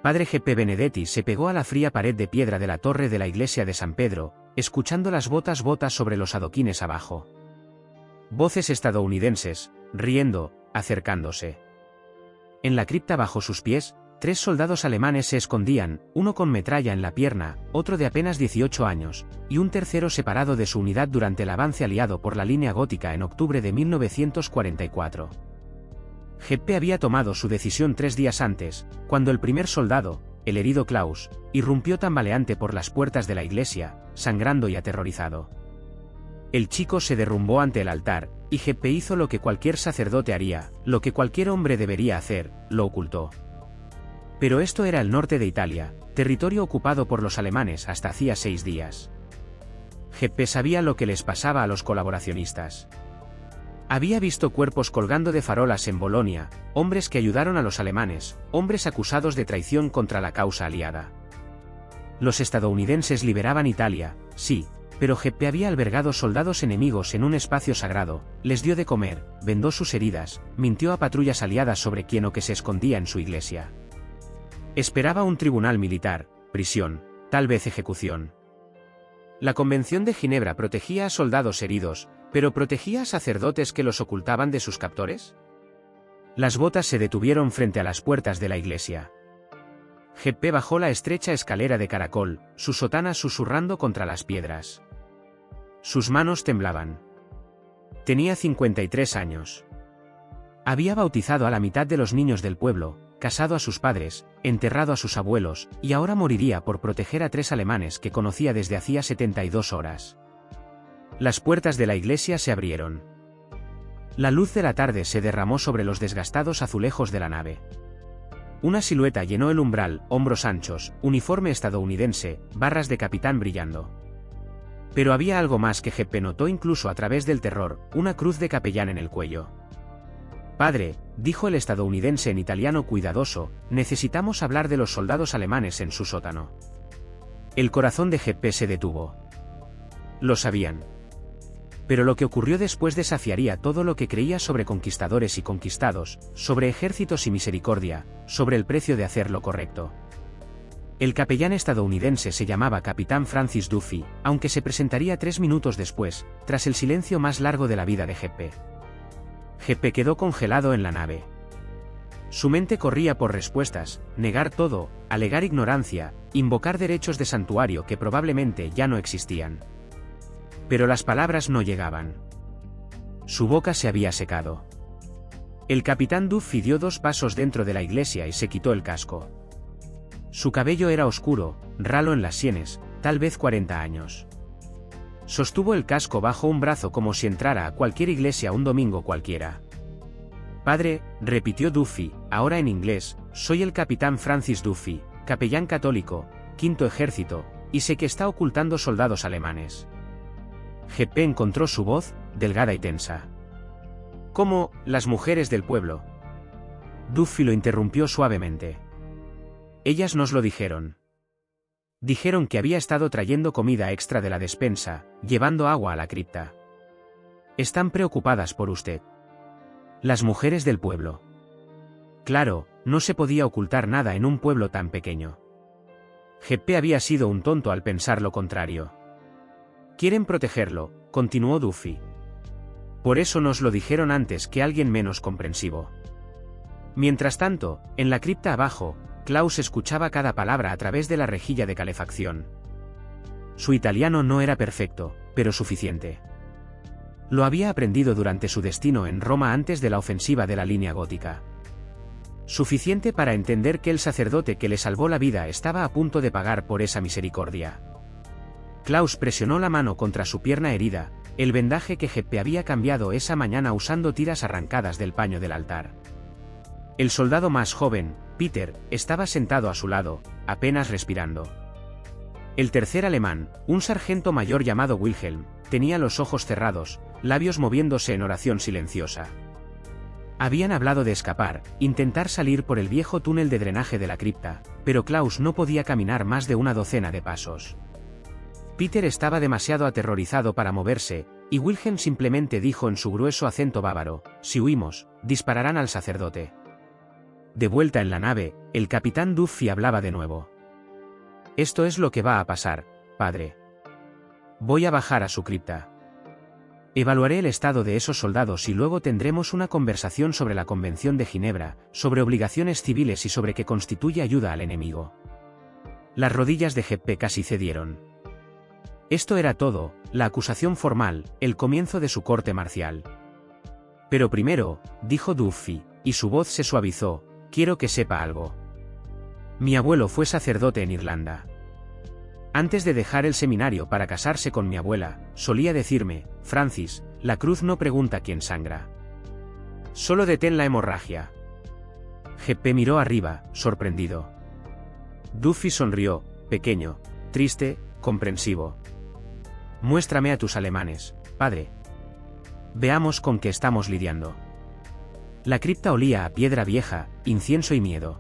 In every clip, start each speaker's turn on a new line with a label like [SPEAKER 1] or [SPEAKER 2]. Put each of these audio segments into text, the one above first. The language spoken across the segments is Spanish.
[SPEAKER 1] Padre G.P. Benedetti se pegó a la fría pared de piedra de la torre de la iglesia de San Pedro, escuchando las botas sobre los adoquines abajo. Voces estadounidenses, riendo, acercándose. En la cripta bajo sus pies, 3 soldados alemanes se escondían, uno con metralla en la pierna, otro de apenas 18 años, y un tercero separado de su unidad durante el avance aliado por la línea gótica en octubre de 1944. G.P. había tomado su decisión 3 días antes, cuando el primer soldado, el herido Klaus, irrumpió tambaleante por las puertas de la iglesia, sangrando y aterrorizado. El chico se derrumbó ante el altar, y G.P. hizo lo que cualquier sacerdote haría, lo que cualquier hombre debería hacer, lo ocultó. Pero esto era el norte de Italia, territorio ocupado por los alemanes hasta hacía 6 días. G.P. sabía lo que les pasaba a los colaboracionistas. Había visto cuerpos colgando de farolas en Bolonia, hombres que ayudaron a los alemanes, hombres acusados de traición contra la causa aliada. Los estadounidenses liberaban Italia, sí, pero G.P. había albergado soldados enemigos en un espacio sagrado, les dio de comer, vendó sus heridas, mintió a patrullas aliadas sobre quién o que se escondía en su iglesia. Esperaba un tribunal militar, prisión, tal vez ejecución. La Convención de Ginebra protegía a soldados heridos, pero ¿protegía a sacerdotes que los ocultaban de sus captores? Las botas se detuvieron frente a las puertas de la iglesia. G.P. bajó la estrecha escalera de caracol, su sotana susurrando contra las piedras. Sus manos temblaban. Tenía 53 años. Había bautizado a la mitad de los niños del pueblo, casado a sus padres, enterrado a sus abuelos, y ahora moriría por proteger a 3 alemanes que conocía desde hacía 72 horas. Las puertas de la iglesia se abrieron. La luz de la tarde se derramó sobre los desgastados azulejos de la nave. Una silueta llenó el umbral, hombros anchos, uniforme estadounidense, barras de capitán brillando. Pero había algo más que G.P. notó incluso a través del terror, una cruz de capellán en el cuello. «Padre», dijo el estadounidense en italiano cuidadoso, «necesitamos hablar de los soldados alemanes en su sótano». El corazón de G.P. se detuvo. Lo sabían. Pero lo que ocurrió después desafiaría todo lo que creía sobre conquistadores y conquistados, sobre ejércitos y misericordia, sobre el precio de hacer lo correcto. El capellán estadounidense se llamaba Capitán Francis Duffy, aunque se presentaría 3 minutos después, tras el silencio más largo de la vida de G.P. G.P. quedó congelado en la nave. Su mente corría por respuestas, negar todo, alegar ignorancia, invocar derechos de santuario que probablemente ya no existían. Pero las palabras no llegaban. Su boca se había secado. El capitán Duffy dio 2 pasos dentro de la iglesia y se quitó el casco. Su cabello era oscuro, ralo en las sienes, tal vez 40 años. Sostuvo el casco bajo un brazo como si entrara a cualquier iglesia un domingo cualquiera. «Padre», repitió Duffy, ahora en inglés, «soy el capitán Francis Duffy, capellán católico, 5º ejército, y sé que está ocultando soldados alemanes». G.P. encontró su voz, delgada y tensa. «¿Cómo, las mujeres del pueblo?» Duffy lo interrumpió suavemente. «Ellas nos lo dijeron. Dijeron que había estado trayendo comida extra de la despensa, llevando agua a la cripta. Están preocupadas por usted. Las mujeres del pueblo». Claro, no se podía ocultar nada en un pueblo tan pequeño. G.P. había sido un tonto al pensar lo contrario. «Quieren protegerlo», continuó Duffy. «Por eso nos lo dijeron antes que alguien menos comprensivo». Mientras tanto, en la cripta abajo, Klaus escuchaba cada palabra a través de la rejilla de calefacción. Su italiano no era perfecto, pero suficiente. Lo había aprendido durante su destino en Roma antes de la ofensiva de la línea gótica. Suficiente para entender que el sacerdote que le salvó la vida estaba a punto de pagar por esa misericordia. Klaus presionó la mano contra su pierna herida, el vendaje que G.P. había cambiado esa mañana usando tiras arrancadas del paño del altar. El soldado más joven, Peter, estaba sentado a su lado, apenas respirando. El tercer alemán, un sargento mayor llamado Wilhelm, tenía los ojos cerrados, labios moviéndose en oración silenciosa. Habían hablado de escapar, intentar salir por el viejo túnel de drenaje de la cripta, pero Klaus no podía caminar más de una docena de pasos. Peter estaba demasiado aterrorizado para moverse, y Wilhelm simplemente dijo en su grueso acento bávaro: «Si huimos, dispararán al sacerdote». De vuelta en la nave, el capitán Duffy hablaba de nuevo. Esto es lo que va a pasar, padre. Voy a bajar a su cripta. Evaluaré el estado de esos soldados y luego tendremos una conversación sobre la Convención de Ginebra, sobre obligaciones civiles y sobre qué constituye ayuda al enemigo. Las rodillas de Geppe casi cedieron. Esto era todo, la acusación formal, el comienzo de su corte marcial. Pero primero, dijo Duffy, y su voz se suavizó, quiero que sepa algo. Mi abuelo fue sacerdote en Irlanda. Antes de dejar el seminario para casarse con mi abuela, solía decirme, Francis, la cruz no pregunta quién sangra. Solo detén la hemorragia. Geppe miró arriba, sorprendido. Duffy sonrió, pequeño, triste, comprensivo. Muéstrame a tus alemanes, padre. Veamos con qué estamos lidiando. La cripta olía a piedra vieja, incienso y miedo.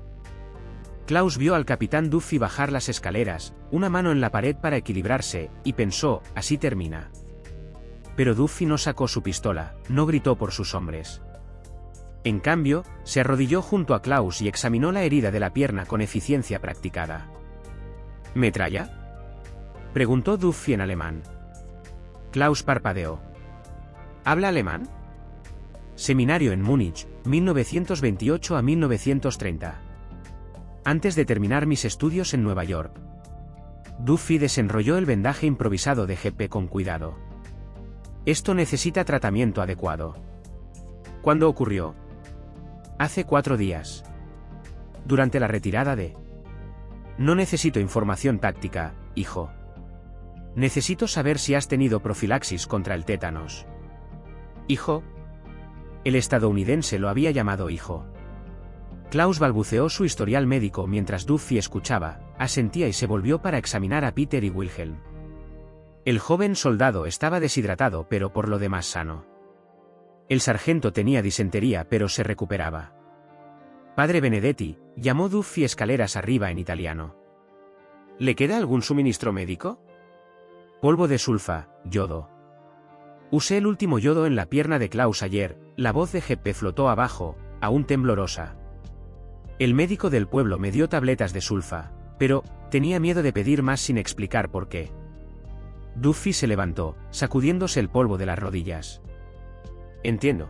[SPEAKER 1] Klaus vio al capitán Duffy bajar las escaleras, una mano en la pared para equilibrarse, y pensó, así termina. Pero Duffy no sacó su pistola, no gritó por sus hombres. En cambio, se arrodilló junto a Klaus y examinó la herida de la pierna con eficiencia practicada. ¿Metralla?, preguntó Duffy en alemán. Klaus parpadeó. ¿Habla alemán? Seminario en Múnich, 1928 a 1930. Antes de terminar mis estudios en Nueva York. Duffy desenrolló el vendaje improvisado de Geppe con cuidado. Esto necesita tratamiento adecuado. ¿Cuándo ocurrió? Hace 4 días. Durante la retirada de... No necesito información táctica, hijo. Necesito saber si has tenido profilaxis contra el tétanos. ¿Hijo? El estadounidense lo había llamado hijo. Klaus balbuceó su historial médico mientras Duffy escuchaba, asentía y se volvió para examinar a Peter y Wilhelm. El joven soldado estaba deshidratado pero por lo demás sano. El sargento tenía disentería pero se recuperaba. Padre Benedetti, llamó Duffy escaleras arriba en italiano. ¿Le queda algún suministro médico? Polvo de sulfa, yodo. Usé el último yodo en la pierna de Klaus ayer, la voz de Geppe flotó abajo, aún temblorosa. El médico del pueblo me dio tabletas de sulfa, pero tenía miedo de pedir más sin explicar por qué. Duffy se levantó, sacudiéndose el polvo de las rodillas. Entiendo.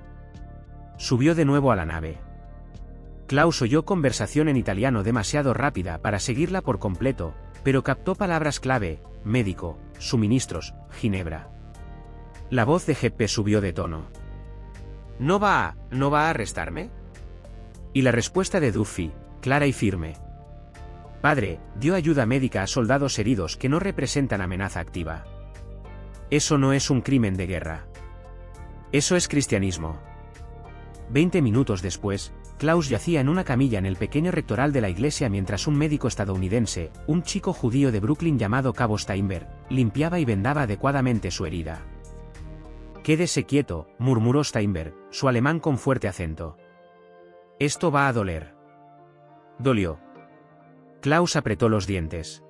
[SPEAKER 1] Subió de nuevo a la nave. Klaus oyó conversación en italiano demasiado rápida para seguirla por completo, pero captó palabras clave: médico, suministros, Ginebra. La voz de Geppe subió de tono. ¿No va a arrestarme? Y la respuesta de Duffy, clara y firme. Padre, dio ayuda médica a soldados heridos que no representan amenaza activa. Eso no es un crimen de guerra. Eso es cristianismo. 20 minutos después, Klaus yacía en una camilla en el pequeño rectoral de la iglesia mientras un médico estadounidense, un chico judío de Brooklyn llamado Cabo Steinberg, limpiaba y vendaba adecuadamente su herida. Quédese quieto, murmuró Steinberg, su alemán con fuerte acento. Esto va a doler. Dolió. Klaus apretó los dientes.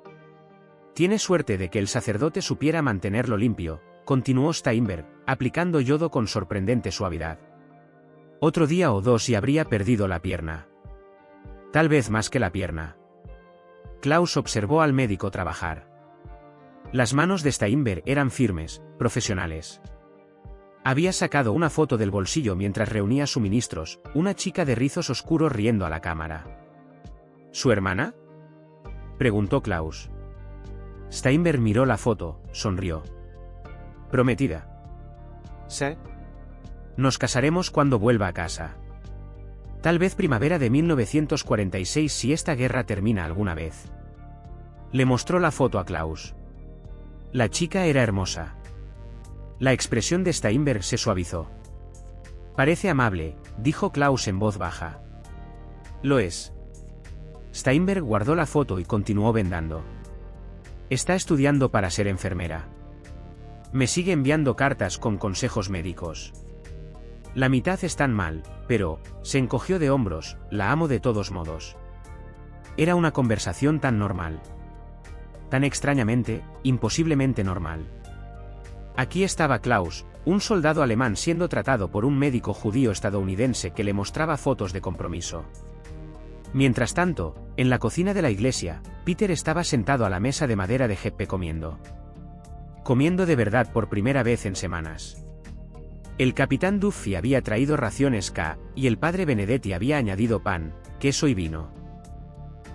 [SPEAKER 1] Tiene suerte de que el sacerdote supiera mantenerlo limpio, continuó Steinberg, aplicando yodo con sorprendente suavidad. Otro día o 2 y habría perdido la pierna. Tal vez más que la pierna. Klaus observó al médico trabajar. Las manos de Steinberg eran firmes, profesionales. Había sacado una foto del bolsillo mientras reunía suministros, una chica de rizos oscuros riendo a la cámara. ¿Su hermana?, preguntó Klaus. Steinberg miró la foto, sonrió. ¿Prometida? Sí. Nos casaremos cuando vuelva a casa. Tal vez primavera de 1946 si esta guerra termina alguna vez. Le mostró la foto a Klaus. La chica era hermosa. La expresión de Steinberg se suavizó. Parece amable, dijo Klaus en voz baja. Lo es. Steinberg guardó la foto y continuó vendando. Está estudiando para ser enfermera. Me sigue enviando cartas con consejos médicos. La mitad están mal, pero, se encogió de hombros, la amo de todos modos. Era una conversación tan normal. Tan extrañamente, imposiblemente normal. Aquí estaba Klaus, un soldado alemán siendo tratado por un médico judío estadounidense que le mostraba fotos de compromiso. Mientras tanto, en la cocina de la iglesia, Peter estaba sentado a la mesa de madera de Jeppe comiendo. Comiendo de verdad por primera vez en semanas. El capitán Duffy había traído raciones K, y el padre Benedetti había añadido pan, queso y vino.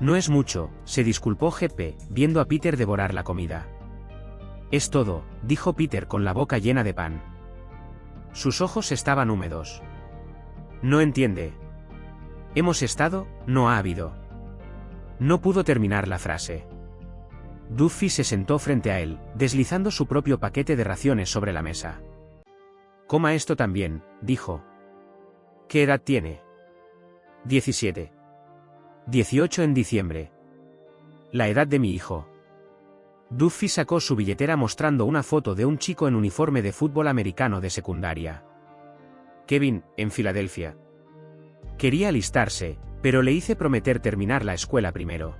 [SPEAKER 1] No es mucho, se disculpó Jeppe, viendo a Peter devorar la comida. Es todo, dijo Peter con la boca llena de pan. Sus ojos estaban húmedos. No entiende. Hemos estado, no ha habido. No pudo terminar la frase. Duffy se sentó frente a él, deslizando su propio paquete de raciones sobre la mesa. Coma esto también, dijo. ¿Qué edad tiene? 17. 18 en diciembre. La edad de mi hijo. Duffy sacó su billetera mostrando una foto de un chico en uniforme de fútbol americano de secundaria. Kevin, en Filadelfia. Quería alistarse, pero le hice prometer terminar la escuela primero.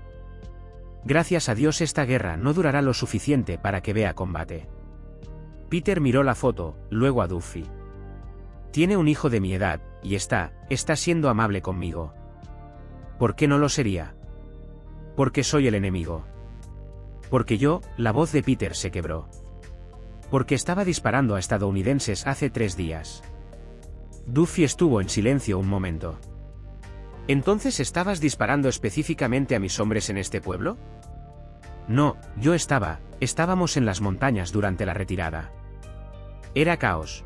[SPEAKER 1] Gracias a Dios esta guerra no durará lo suficiente para que vea combate. Peter miró la foto, luego a Duffy. Tiene un hijo de mi edad, y está siendo amable conmigo. ¿Por qué no lo sería? Porque soy el enemigo. Porque la voz de Peter se quebró. Porque estaba disparando a estadounidenses hace 3 días. Duffy estuvo en silencio un momento. ¿Entonces estabas disparando específicamente a mis hombres en este pueblo? No, estábamos en las montañas durante la retirada. Era caos.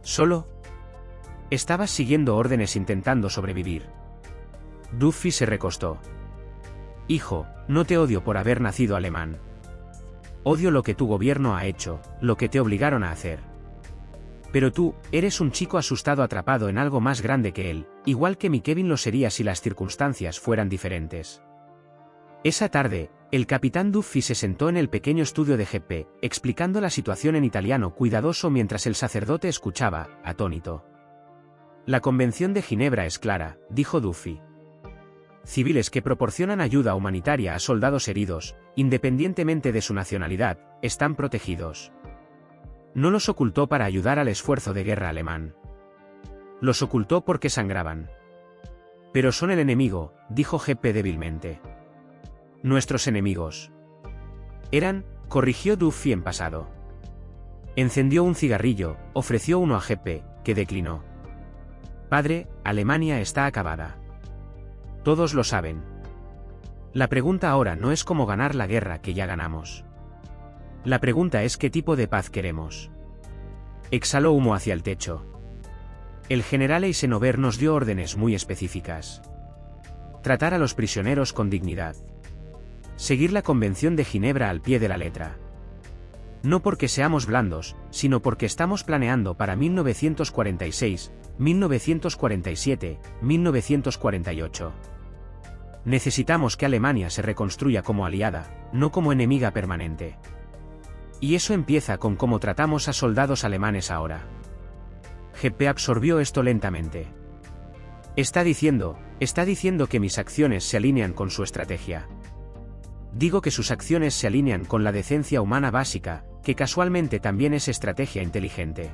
[SPEAKER 1] ¿Solo? Estabas siguiendo órdenes intentando sobrevivir. Duffy se recostó. Hijo, no te odio por haber nacido alemán. Odio lo que tu gobierno ha hecho, lo que te obligaron a hacer. Pero tú, eres un chico asustado atrapado en algo más grande que él, igual que mi Kevin lo sería si las circunstancias fueran diferentes. Esa tarde, el capitán Duffy se sentó en el pequeño estudio de Jeppe, explicando la situación en italiano cuidadoso mientras el sacerdote escuchaba, atónito. La Convención de Ginebra es clara, dijo Duffy. Civiles que proporcionan ayuda humanitaria a soldados heridos, independientemente de su nacionalidad, están protegidos. No los ocultó para ayudar al esfuerzo de guerra alemán. Los ocultó porque sangraban. Pero son el enemigo, dijo Jeppe débilmente. Nuestros enemigos. Corrigió Duffy en pasado. Encendió un cigarrillo, ofreció uno a Jeppe, que declinó. Padre, Alemania está acabada. Todos lo saben. La pregunta ahora no es cómo ganar la guerra que ya ganamos. La pregunta es qué tipo de paz queremos. Exhaló humo hacia el techo. El general Eisenhower nos dio órdenes muy específicas. Tratar a los prisioneros con dignidad. Seguir la Convención de Ginebra al pie de la letra. No porque seamos blandos, sino porque estamos planeando para 1946, 1947, 1948. Necesitamos que Alemania se reconstruya como aliada, no como enemiga permanente. Y eso empieza con cómo tratamos a soldados alemanes ahora. Jeppe absorbió esto lentamente. Está diciendo que mis acciones se alinean con su estrategia. Digo que sus acciones se alinean con la decencia humana básica, que casualmente también es estrategia inteligente.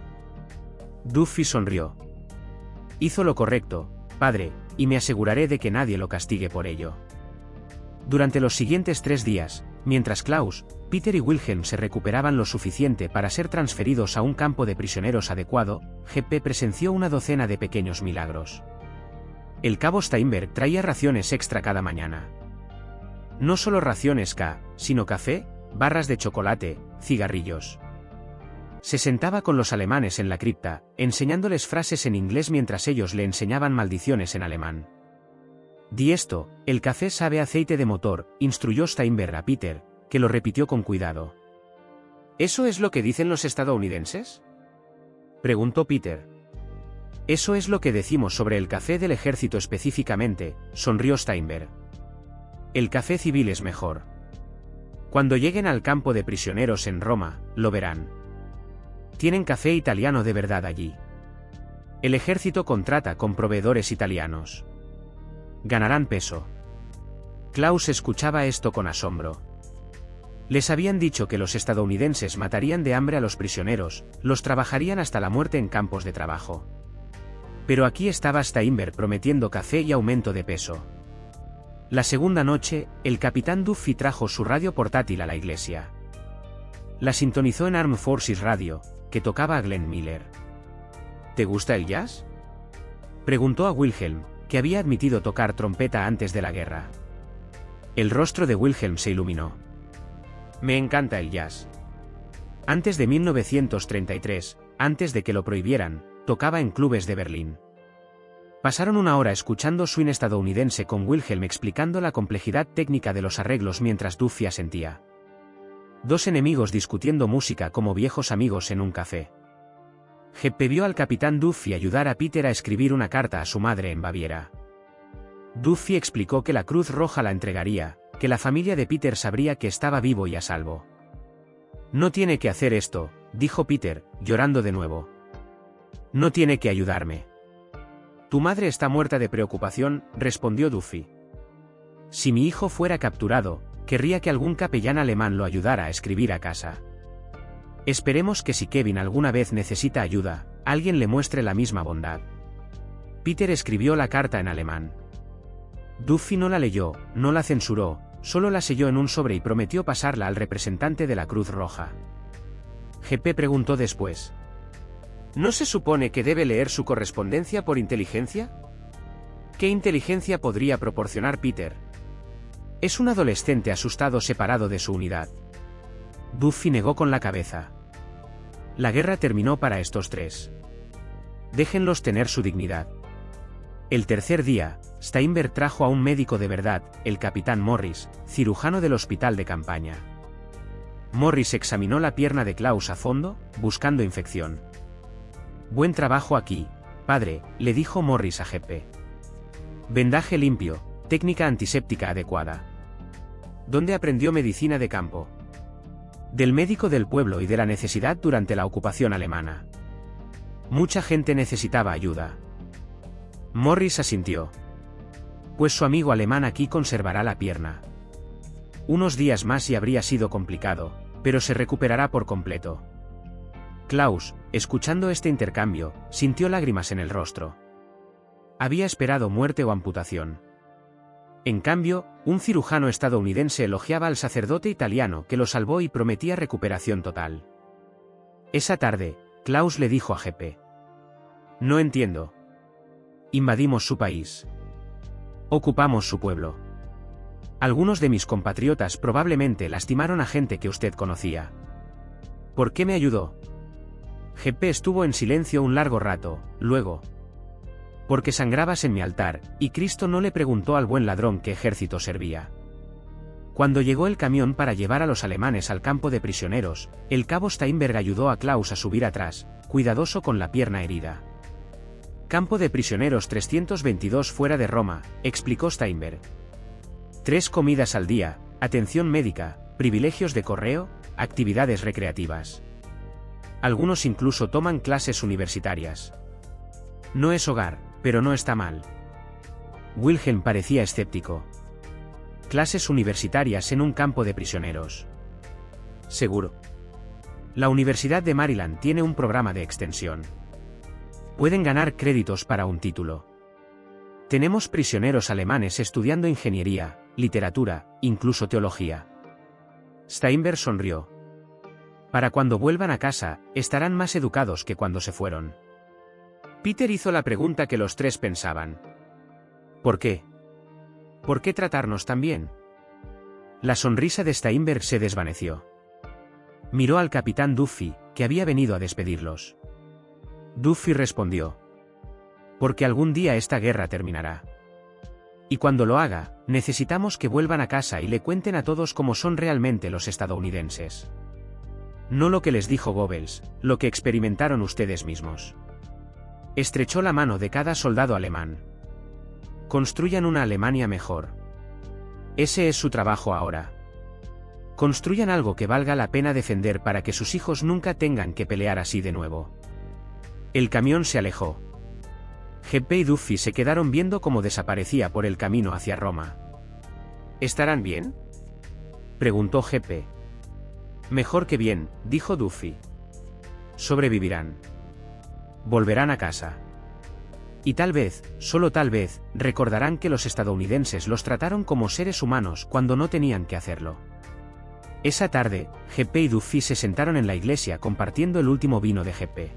[SPEAKER 1] Duffy sonrió. Hizo lo correcto, padre, y me aseguraré de que nadie lo castigue por ello. Durante los siguientes 3 días, mientras Klaus, Peter y Wilhelm se recuperaban lo suficiente para ser transferidos a un campo de prisioneros adecuado, Jeppe presenció una docena de pequeños milagros. El cabo Steinberg traía raciones extra cada mañana. No solo raciones K, sino café, barras de chocolate, cigarrillos. Se sentaba con los alemanes en la cripta, enseñándoles frases en inglés mientras ellos le enseñaban maldiciones en alemán. Di esto, el café sabe a aceite de motor, instruyó Steinberg a Peter, que lo repitió con cuidado. ¿Eso es lo que dicen los estadounidenses?, preguntó Peter. Eso es lo que decimos sobre el café del ejército específicamente, sonrió Steinberg. El café civil es mejor. Cuando lleguen al campo de prisioneros en Roma, lo verán. Tienen café italiano de verdad allí. El ejército contrata con proveedores italianos. Ganarán peso. Klaus escuchaba esto con asombro. Les habían dicho que los estadounidenses matarían de hambre a los prisioneros, los trabajarían hasta la muerte en campos de trabajo. Pero aquí estaba Steinberg prometiendo café y aumento de peso. La segunda noche, el capitán Duffy trajo su radio portátil a la iglesia. La sintonizó en Armed Forces Radio, que tocaba a Glenn Miller. ¿Te gusta el jazz?, preguntó a Wilhelm, que había admitido tocar trompeta antes de la guerra. El rostro de Wilhelm se iluminó. Me encanta el jazz. Antes de 1933, antes de que lo prohibieran, tocaba en clubes de Berlín. Pasaron una hora escuchando swing estadounidense con Wilhelm explicando la complejidad técnica de los arreglos mientras Duffy asentía. Dos enemigos discutiendo música como viejos amigos en un café. Jeppe vio al capitán Duffy ayudar a Peter a escribir una carta a su madre en Baviera. Duffy explicó que la Cruz Roja la entregaría, que la familia de Peter sabría que estaba vivo y a salvo. No tiene que hacer esto, dijo Peter, llorando de nuevo. No tiene que ayudarme. Tu madre está muerta de preocupación, respondió Duffy. Si mi hijo fuera capturado, querría que algún capellán alemán lo ayudara a escribir a casa. Esperemos que si Kevin alguna vez necesita ayuda, alguien le muestre la misma bondad. Peter escribió la carta en alemán. Duffy no la leyó, no la censuró, solo la selló en un sobre y prometió pasarla al representante de la Cruz Roja. Jeppe preguntó después. ¿No se supone que debe leer su correspondencia por inteligencia? ¿Qué inteligencia podría proporcionar Peter? Es un adolescente asustado separado de su unidad. Duffy negó con la cabeza. La guerra terminó para estos tres. Déjenlos tener su dignidad. El tercer día, Steinberg trajo a un médico de verdad, el capitán Morris, cirujano del hospital de campaña. Morris examinó la pierna de Klaus a fondo, buscando infección. Buen trabajo aquí, padre, le dijo Morris a Jeppe. Vendaje limpio, técnica antiséptica adecuada. ¿Dónde aprendió medicina de campo? Del médico del pueblo y de la necesidad durante la ocupación alemana. Mucha gente necesitaba ayuda. Morris asintió. Pues su amigo alemán aquí conservará la pierna. Unos días más y habría sido complicado, pero se recuperará por completo. Klaus, escuchando este intercambio, sintió lágrimas en el rostro. Había esperado muerte o amputación. En cambio, un cirujano estadounidense elogiaba al sacerdote italiano que lo salvó y prometía recuperación total. Esa tarde, Klaus le dijo a Jeppe. No entiendo. Invadimos su país. Ocupamos su pueblo. Algunos de mis compatriotas probablemente lastimaron a gente que usted conocía. ¿Por qué me ayudó? Jeppe estuvo en silencio un largo rato, luego. Porque sangrabas en mi altar, y Cristo no le preguntó al buen ladrón qué ejército servía. Cuando llegó el camión para llevar a los alemanes al campo de prisioneros, el cabo Steinberg ayudó a Klaus a subir atrás, cuidadoso con la pierna herida. Campo de prisioneros 322 fuera de Roma, explicó Steinberg. 3 comidas al día, atención médica, privilegios de correo, actividades recreativas. Algunos incluso toman clases universitarias. No es hogar, pero no está mal. Wilhelm parecía escéptico. Clases universitarias en un campo de prisioneros. Seguro. La Universidad de Maryland tiene un programa de extensión. Pueden ganar créditos para un título. Tenemos prisioneros alemanes estudiando ingeniería, literatura, incluso teología. Steinberg sonrió. Para cuando vuelvan a casa, estarán más educados que cuando se fueron. Peter hizo la pregunta que los tres pensaban. ¿Por qué? ¿Por qué tratarnos tan bien? La sonrisa de Steinberg se desvaneció. Miró al capitán Duffy, que había venido a despedirlos. Duffy respondió. Porque algún día esta guerra terminará. Y cuando lo haga, necesitamos que vuelvan a casa y le cuenten a todos cómo son realmente los estadounidenses. No lo que les dijo Goebbels, lo que experimentaron ustedes mismos. Estrechó la mano de cada soldado alemán. Construyan una Alemania mejor. Ese es su trabajo ahora. Construyan algo que valga la pena defender para que sus hijos nunca tengan que pelear así de nuevo. El camión se alejó. Jeppe y Duffy se quedaron viendo cómo desaparecía por el camino hacia Roma. ¿Estarán bien?, preguntó Jeppe. Mejor que bien, dijo Duffy. Sobrevivirán. Volverán a casa. Y tal vez, solo tal vez, recordarán que los estadounidenses los trataron como seres humanos cuando no tenían que hacerlo. Esa tarde, GP y Duffy se sentaron en la iglesia compartiendo el último vino de GP.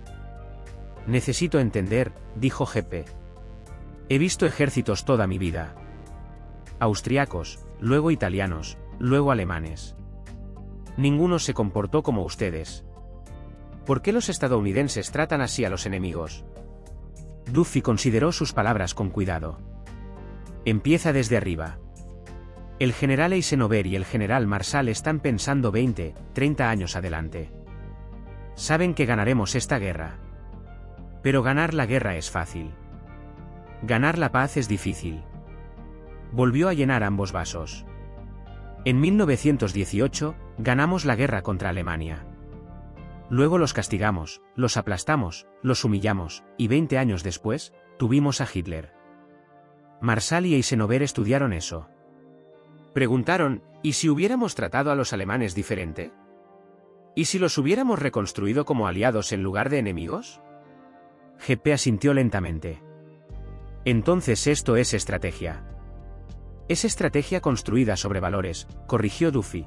[SPEAKER 1] Necesito entender, dijo GP. He visto ejércitos toda mi vida. Austriacos, luego italianos, luego alemanes. Ninguno se comportó como ustedes. ¿Por qué los estadounidenses tratan así a los enemigos? Duffy consideró sus palabras con cuidado. Empieza desde arriba. El general Eisenhower y el general Marshall están pensando 20, 30 años adelante. Saben que ganaremos esta guerra. Pero ganar la guerra es fácil. Ganar la paz es difícil. Volvió a llenar ambos vasos. En 1918, ganamos la guerra contra Alemania. Luego los castigamos, los aplastamos, los humillamos, y 20 años después, tuvimos a Hitler. Marshall y Eisenhower estudiaron eso. Preguntaron, ¿y si hubiéramos tratado a los alemanes diferente? ¿Y si los hubiéramos reconstruido como aliados en lugar de enemigos? GP asintió lentamente. Entonces esto es estrategia. Es estrategia construida sobre valores, corrigió Duffy.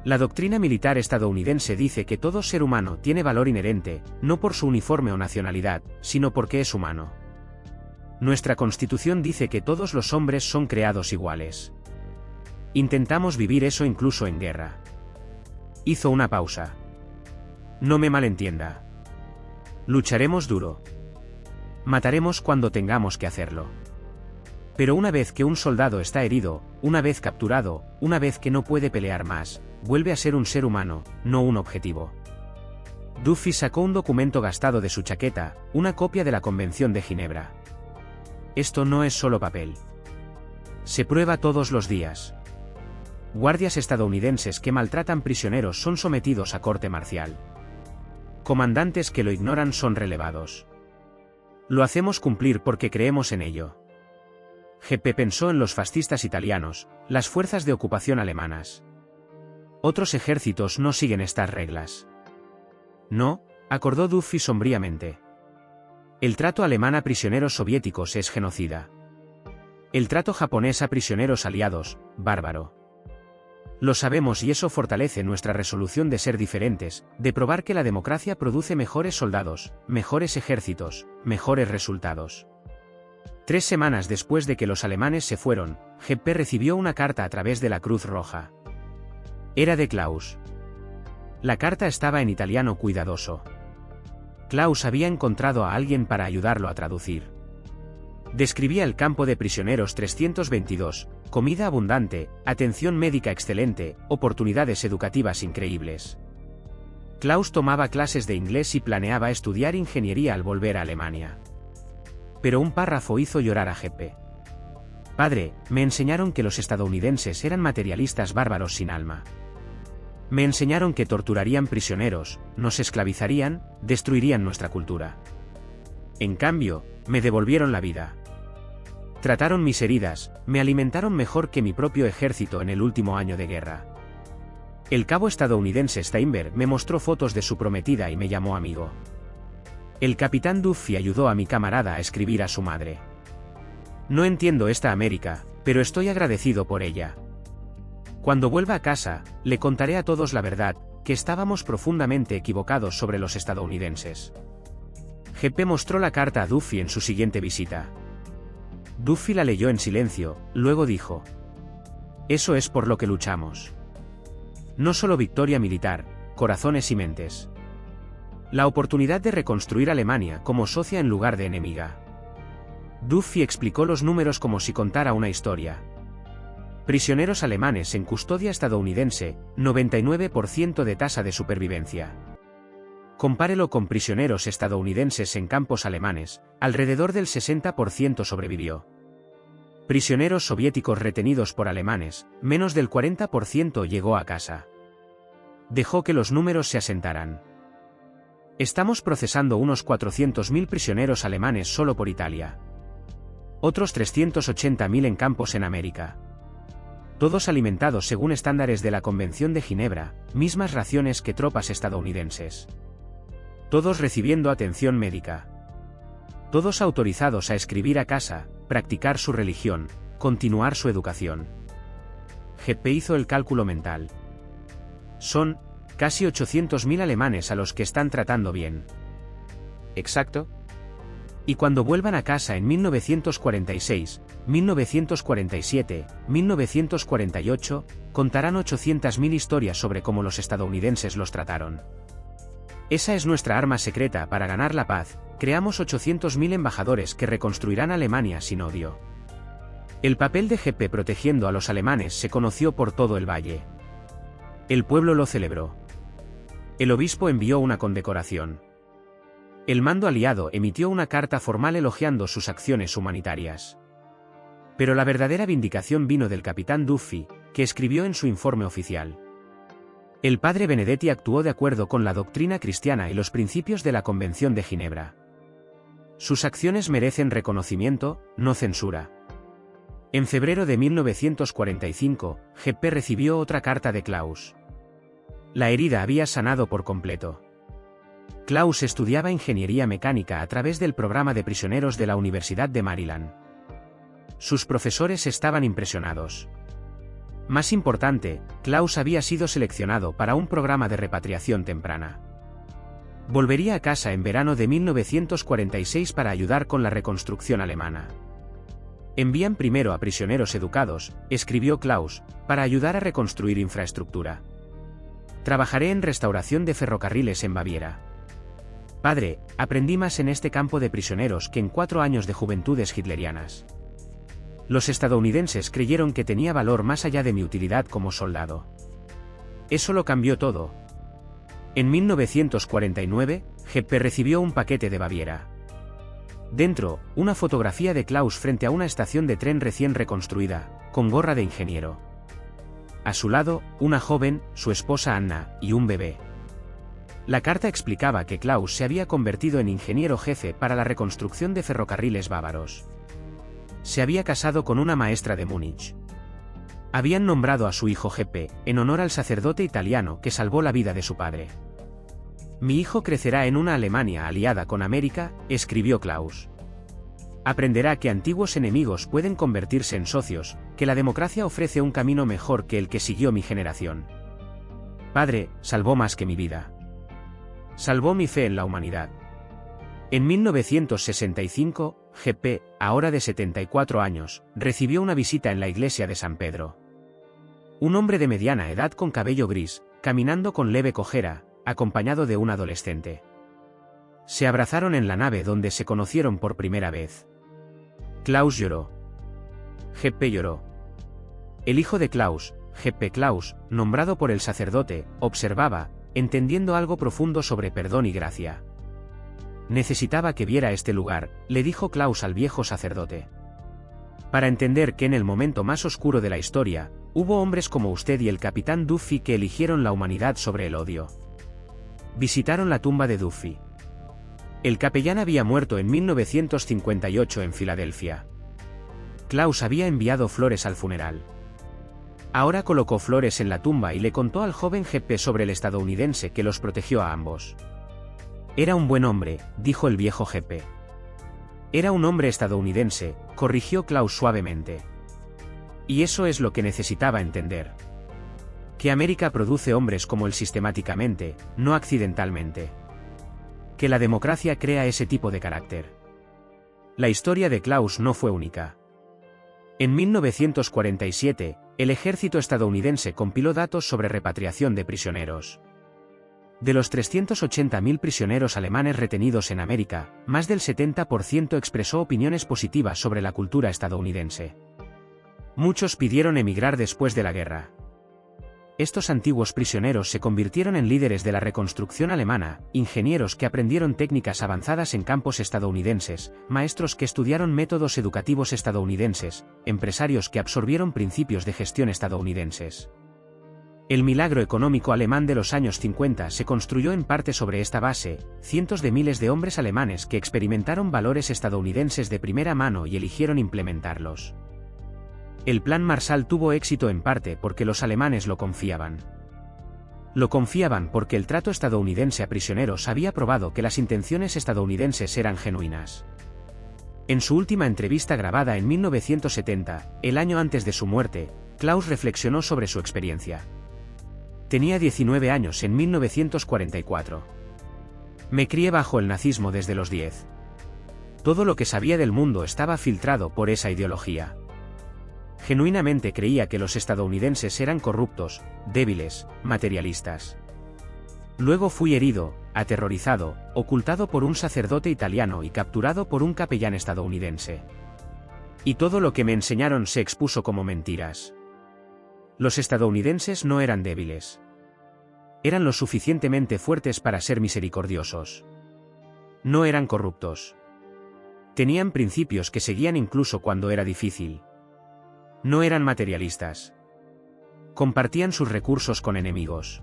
[SPEAKER 1] La doctrina militar estadounidense dice que todo ser humano tiene valor inherente, no por su uniforme o nacionalidad, sino porque es humano. Nuestra Constitución dice que todos los hombres son creados iguales. Intentamos vivir eso incluso en guerra. Hizo una pausa. No me malentienda. Lucharemos duro. Mataremos cuando tengamos que hacerlo. Pero una vez que un soldado está herido, una vez capturado, una vez que no puede pelear más, vuelve a ser un ser humano, no un objetivo. Duffy sacó un documento gastado de su chaqueta, una copia de la Convención de Ginebra. Esto no es solo papel. Se prueba todos los días. Guardias estadounidenses que maltratan prisioneros son sometidos a corte marcial. Comandantes que lo ignoran son relevados. Lo hacemos cumplir porque creemos en ello. GP pensó en los fascistas italianos, las fuerzas de ocupación alemanas. Otros ejércitos no siguen estas reglas. No, acordó Duffy sombríamente. El trato alemán a prisioneros soviéticos es genocida. El trato japonés a prisioneros aliados, bárbaro. Lo sabemos y eso fortalece nuestra resolución de ser diferentes, de probar que la democracia produce mejores soldados, mejores ejércitos, mejores resultados. 3 semanas después de que los alemanes se fueron, GP recibió una carta a través de la Cruz Roja. Era de Klaus. La carta estaba en italiano cuidadoso. Klaus había encontrado a alguien para ayudarlo a traducir. Describía el campo de prisioneros 322, comida abundante, atención médica excelente, oportunidades educativas increíbles. Klaus tomaba clases de inglés y planeaba estudiar ingeniería al volver a Alemania. Pero un párrafo hizo llorar a GP. Padre, me enseñaron que los estadounidenses eran materialistas bárbaros sin alma. Me enseñaron que torturarían prisioneros, nos esclavizarían, destruirían nuestra cultura. En cambio, me devolvieron la vida. Trataron mis heridas, me alimentaron mejor que mi propio ejército en el último año de guerra. El cabo estadounidense Steinberg me mostró fotos de su prometida y me llamó amigo. El capitán Duffy ayudó a mi camarada a escribir a su madre. No entiendo esta América, pero estoy agradecido por ella. Cuando vuelva a casa, le contaré a todos la verdad, que estábamos profundamente equivocados sobre los estadounidenses. GP mostró la carta a Duffy en su siguiente visita. Duffy la leyó en silencio, luego dijo: Eso es por lo que luchamos. No solo victoria militar, corazones y mentes. La oportunidad de reconstruir Alemania como socia en lugar de enemiga. Duffy explicó los números como si contara una historia. Prisioneros alemanes en custodia estadounidense, 99% de tasa de supervivencia. Compárelo con prisioneros estadounidenses en campos alemanes, alrededor del 60% sobrevivió. Prisioneros soviéticos retenidos por alemanes, menos del 40% llegó a casa. Dejó que los números se asentaran. Estamos procesando unos 400.000 prisioneros alemanes solo por Italia. Otros 380.000 en campos en América. Todos alimentados según estándares de la Convención de Ginebra, mismas raciones que tropas estadounidenses. Todos recibiendo atención médica. todos autorizados a escribir a casa, practicar su religión, continuar su educación. Geppe hizo el cálculo mental. Son casi 800.000 alemanes a los que están tratando bien. ¿Exacto? Y cuando vuelvan a casa en 1946, 1947, 1948, contarán 800.000 historias sobre cómo los estadounidenses los trataron. Esa es nuestra arma secreta para ganar la paz. Creamos 800.000 embajadores que reconstruirán Alemania sin odio. El papel de Geppe protegiendo a los alemanes se conoció por todo el valle. El pueblo lo celebró. El obispo envió una condecoración. El mando aliado emitió una carta formal elogiando sus acciones humanitarias. Pero la verdadera vindicación vino del capitán Duffy, que escribió en su informe oficial: el padre Benedetti actuó de acuerdo con la doctrina cristiana y los principios de la Convención de Ginebra. Sus acciones merecen reconocimiento, no censura. En febrero de 1945, Geppe recibió otra carta de Klaus. La herida había sanado por completo. Klaus estudiaba ingeniería mecánica a través del programa de prisioneros de la Universidad de Maryland. Sus profesores estaban impresionados. Más importante, Klaus había sido seleccionado para un programa de repatriación temprana. Volvería a casa en verano de 1946 para ayudar con la reconstrucción alemana. Envían primero a prisioneros educados, escribió Klaus, para ayudar a reconstruir infraestructura. Trabajaré en restauración de ferrocarriles en Baviera. Padre, aprendí más en este campo de prisioneros que en 4 años de juventudes hitlerianas. Los estadounidenses creyeron que tenía valor más allá de mi utilidad como soldado. Eso lo cambió todo. En 1949, Geppe recibió un paquete de Baviera. Dentro, una fotografía de Klaus frente a una estación de tren recién reconstruida, con gorra de ingeniero. A su lado, una joven, su esposa Anna, y un bebé. La carta explicaba que Klaus se había convertido en ingeniero jefe para la reconstrucción de ferrocarriles bávaros. Se había casado con una maestra de Múnich. Habían nombrado a su hijo Geppe, en honor al sacerdote italiano que salvó la vida de su padre. Mi hijo crecerá en una Alemania aliada con América, escribió Klaus. Aprenderá que antiguos enemigos pueden convertirse en socios, que la democracia ofrece un camino mejor que el que siguió mi generación. Padre, salvó más que mi vida. Salvó mi fe en la humanidad. En 1965, Geppe, ahora de 74 años, recibió una visita en la iglesia de San Pedro. Un hombre de mediana edad con cabello gris, caminando con leve cojera, acompañado de un adolescente. Se abrazaron en la nave donde se conocieron por primera vez. Klaus lloró. Geppe lloró. El hijo de Klaus, Geppe Klaus, nombrado por el sacerdote, observaba, entendiendo algo profundo sobre perdón y gracia. Necesitaba que viera este lugar, le dijo Klaus al viejo sacerdote. Para entender que en el momento más oscuro de la historia, hubo hombres como usted y el capitán Duffy que eligieron la humanidad sobre el odio. Visitaron la tumba de Duffy. El capellán había muerto en 1958 en Filadelfia. Klaus había enviado flores al funeral. Ahora colocó flores en la tumba y le contó al joven Geppe sobre el estadounidense que los protegió a ambos. Era un buen hombre, dijo el viejo Geppe. Era un hombre estadounidense, corrigió Klaus suavemente. Y eso es lo que necesitaba entender. Que América produce hombres como él sistemáticamente, no accidentalmente. Que la democracia crea ese tipo de carácter. La historia de Klaus no fue única. En 1947, el ejército estadounidense compiló datos sobre repatriación de prisioneros. De los 380.000 prisioneros alemanes retenidos en América, más del 70% expresó opiniones positivas sobre la cultura estadounidense. Muchos pidieron emigrar después de la guerra. Estos antiguos prisioneros se convirtieron en líderes de la reconstrucción alemana, ingenieros que aprendieron técnicas avanzadas en campos estadounidenses, maestros que estudiaron métodos educativos estadounidenses, empresarios que absorbieron principios de gestión estadounidenses. El milagro económico alemán de los años 50 se construyó en parte sobre esta base, cientos de miles de hombres alemanes que experimentaron valores estadounidenses de primera mano y eligieron implementarlos. El Plan Marshall tuvo éxito en parte porque los alemanes lo confiaban. Lo confiaban porque el trato estadounidense a prisioneros había probado que las intenciones estadounidenses eran genuinas. En su última entrevista grabada en 1970, el año antes de su muerte, Klaus reflexionó sobre su experiencia. Tenía 19 años en 1944. Me crié bajo el nazismo desde los 10. Todo lo que sabía del mundo estaba filtrado por esa ideología. Genuinamente creía que los estadounidenses eran corruptos, débiles, materialistas. Luego fui herido, aterrorizado, ocultado por un sacerdote italiano y capturado por un capellán estadounidense. Y todo lo que me enseñaron se expuso como mentiras. Los estadounidenses no eran débiles. Eran lo suficientemente fuertes para ser misericordiosos. No eran corruptos. Tenían principios que seguían incluso cuando era difícil. No eran materialistas. Compartían sus recursos con enemigos.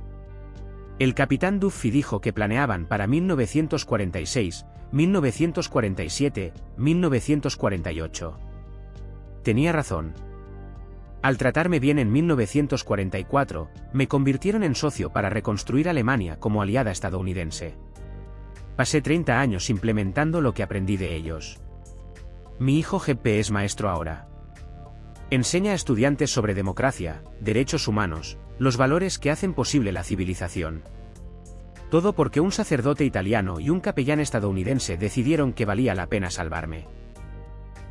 [SPEAKER 1] El capitán Duffy dijo que planeaban para 1946, 1947, 1948. Tenía razón. Al tratarme bien en 1944, me convirtieron en socio para reconstruir Alemania como aliada estadounidense. Pasé 30 años implementando lo que aprendí de ellos. Mi hijo Jeppe es maestro ahora. Enseña a estudiantes sobre democracia, derechos humanos, los valores que hacen posible la civilización. Todo porque un sacerdote italiano y un capellán estadounidense decidieron que valía la pena salvarme.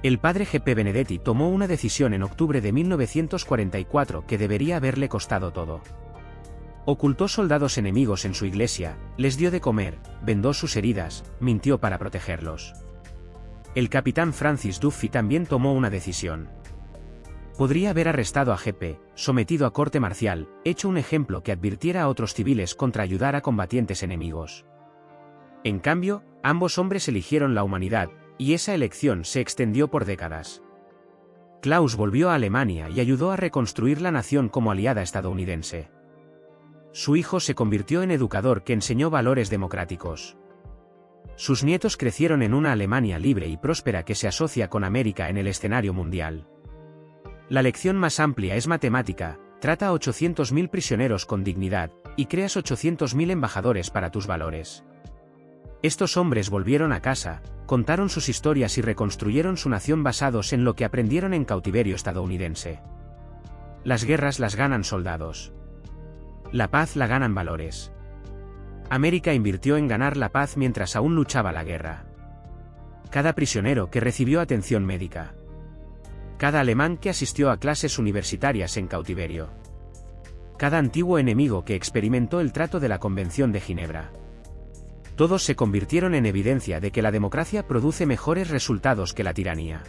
[SPEAKER 1] El padre Jeppe Benedetti tomó una decisión en octubre de 1944 que debería haberle costado todo. Ocultó soldados enemigos en su iglesia, les dio de comer, vendó sus heridas, mintió para protegerlos. El capitán Francis Duffy también tomó una decisión. Podría haber arrestado a Jeppe, sometido a corte marcial, hecho un ejemplo que advirtiera a otros civiles contra ayudar a combatientes enemigos. En cambio, ambos hombres eligieron la humanidad, y esa elección se extendió por décadas. Klaus volvió a Alemania y ayudó a reconstruir la nación como aliada estadounidense. Su hijo se convirtió en educador que enseñó valores democráticos. Sus nietos crecieron en una Alemania libre y próspera que se asocia con América en el escenario mundial. La lección más amplia es matemática: trata a 800.000 prisioneros con dignidad, y creas 800.000 embajadores para tus valores. Estos hombres volvieron a casa, contaron sus historias y reconstruyeron su nación basados en lo que aprendieron en cautiverio estadounidense. Las guerras las ganan soldados. La paz la ganan valores. América invirtió en ganar la paz mientras aún luchaba la guerra. Cada prisionero que recibió atención médica. Cada alemán que asistió a clases universitarias en cautiverio. Cada antiguo enemigo que experimentó el trato de la Convención de Ginebra. Todos se convirtieron en evidencia de que la democracia produce mejores resultados que la tiranía.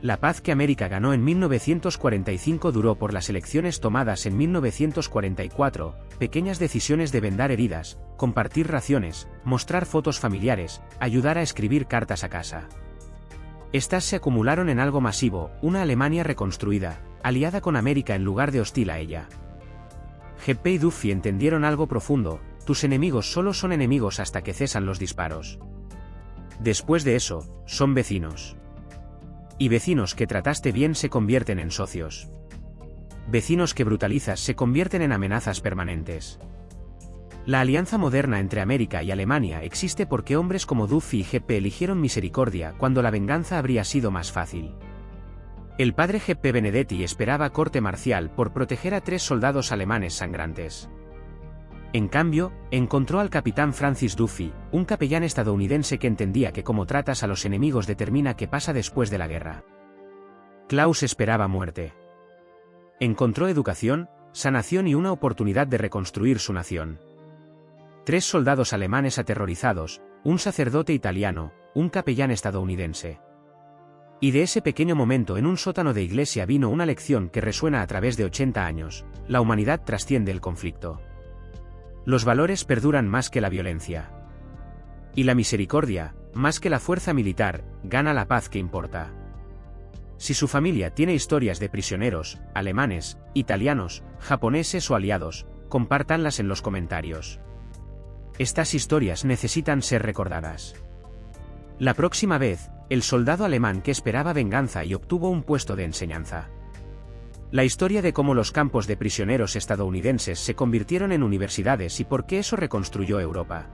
[SPEAKER 1] La paz que América ganó en 1945 duró por las elecciones tomadas en 1944, pequeñas decisiones de vendar heridas, compartir raciones, mostrar fotos familiares, ayudar a escribir cartas a casa. Estas se acumularon en algo masivo, una Alemania reconstruida, aliada con América en lugar de hostil a ella. Jeppe y Duffy entendieron algo profundo: tus enemigos solo son enemigos hasta que cesan los disparos. Después de eso, son vecinos. Y vecinos que trataste bien se convierten en socios. Vecinos que brutalizas se convierten en amenazas permanentes. La alianza moderna entre América y Alemania existe porque hombres como Duffy y Jeppe eligieron misericordia cuando la venganza habría sido más fácil. El padre Jeppe Benedetti esperaba corte marcial por proteger a 3 soldados alemanes sangrantes. En cambio, encontró al capitán Francis Duffy, un capellán estadounidense que entendía que cómo tratas a los enemigos determina qué pasa después de la guerra. Klaus esperaba muerte. Encontró educación, sanación y una oportunidad de reconstruir su nación. 3 soldados alemanes aterrorizados, un sacerdote italiano, un capellán estadounidense. Y de ese pequeño momento en un sótano de iglesia vino una lección que resuena a través de 80 años: la humanidad trasciende el conflicto. Los valores perduran más que la violencia. Y la misericordia, más que la fuerza militar, gana la paz que importa. Si su familia tiene historias de prisioneros, alemanes, italianos, japoneses o aliados, compártanlas en los comentarios. Estas historias necesitan ser recordadas. La próxima vez, el soldado alemán que esperaba venganza y obtuvo un puesto de enseñanza. La historia de cómo los campos de prisioneros estadounidenses se convirtieron en universidades y por qué eso reconstruyó Europa.